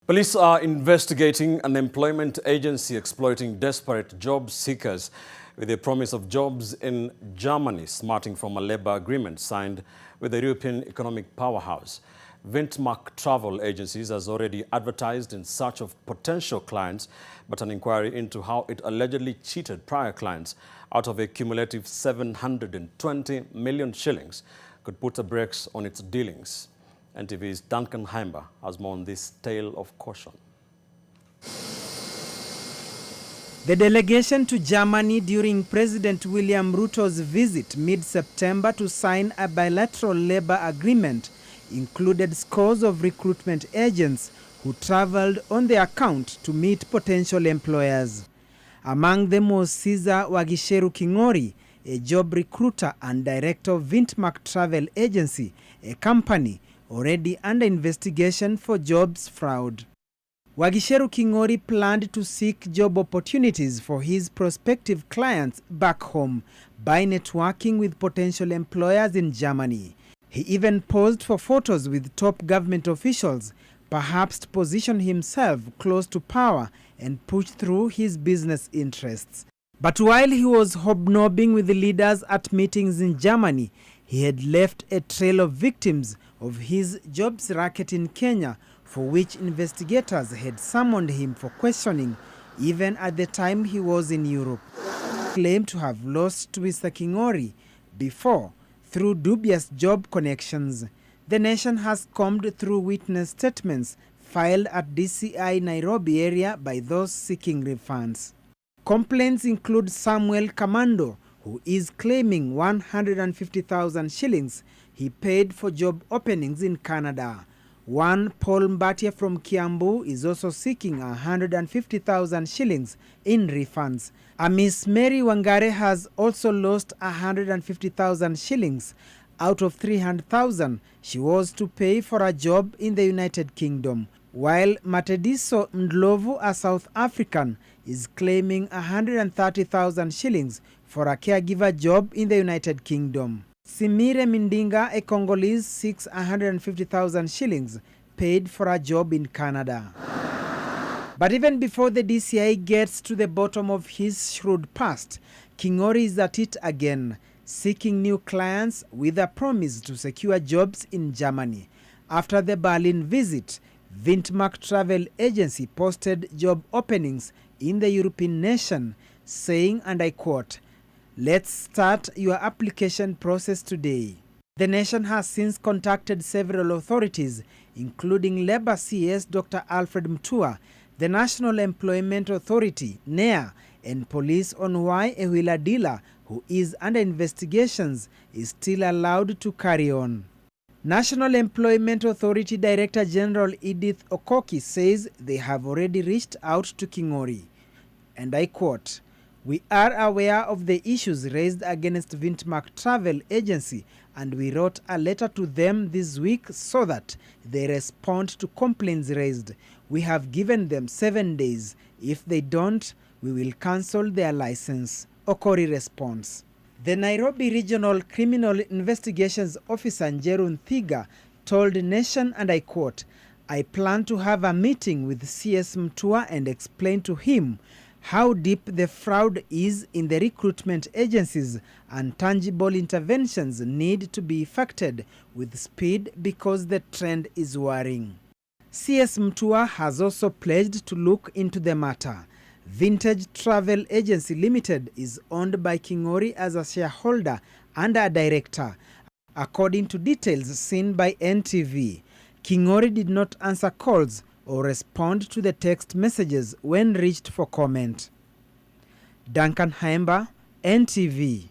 Police are investigating an employment agency exploiting desperate job seekers with a promise of jobs in Germany, smarting from a labor agreement signed with the European economic powerhouse. Vintmark Travel Agencies has already advertised in search of potential clients, but an inquiry into how it allegedly cheated prior clients out of a cumulative 720 million shillings could put a brakes on its dealings. NTV's Duncan Heimber has more on this tale of caution. The delegation to Germany during President William Ruto's visit mid-September to sign a bilateral labor agreement included scores of recruitment agents who traveled on their account to meet potential employers. Among them was Cesar Wagisheru King'ori, a job recruiter and director of Vintmark Travel Agency, a company already under investigation for jobs fraud. Wagisheru King'ori planned to seek job opportunities for his prospective clients back home by networking with potential employers in Germany. He even posed for photos with top government officials, perhaps to position himself close to power and push through his business interests. But while he was hobnobbing with the leaders at meetings in Germany, he had left a trail of victims of his jobs racket in Kenya, for which investigators had summoned him for questioning, even at the time he was in Europe. He claimed to have lost to Mr. King'ori before through dubious job connections. The nation has combed through witness statements filed at DCI Nairobi area by those seeking refunds. Complaints include Samuel Kamando, who is claiming 150,000 shillings he paid for job openings in Canada. One Paul Mbatia from Kiambu is also seeking 150,000 shillings in refunds. A Miss Mary Wangare has also lost 150,000 shillings out of 300,000 she was to pay for a job in the United Kingdom, while Matediso Ndlovu, a South African, is claiming 130,000 shillings for a caregiver job in the United Kingdom. Simire Mindinga, a Congolese, seeks 150,000 shillings paid for a job in Canada. But even before the DCI gets to the bottom of his shrewd past, King'ori is at it again, seeking new clients with a promise to secure jobs in Germany. After the Berlin visit, Vintmark Travel Agency posted job openings in the European nation, saying, and I quote, "Let's start your application process today." The nation has since contacted several authorities, including Labour CS Dr. Alfred Mutua, the National Employment Authority, NEA, and police on why a wheeler dealer who is under investigations is still allowed to carry on. National Employment Authority Director General Edith Okoki says they have already reached out to King'ori. And I quote, "We are aware of the issues raised against Vintmark Travel Agency, and we wrote a letter to them this week so that they respond to complaints raised. We have given them 7 days. If they don't, we will cancel their license," Okori responds. The Nairobi Regional Criminal Investigations Officer Njeru Nthiga told Nation, and I quote, "I plan to have a meeting with CS Mutua and explain to him how deep the fraud is in the recruitment agencies, and tangible interventions need to be effected with speed because the trend is worrying." CS Mutua has also pledged to look into the matter. Vintage Travel Agency Limited is owned by King'ori as a shareholder and a director, according to details seen by NTV. King'ori did not answer calls or respond to the text messages when reached for comment. Duncan Heimber, NTV.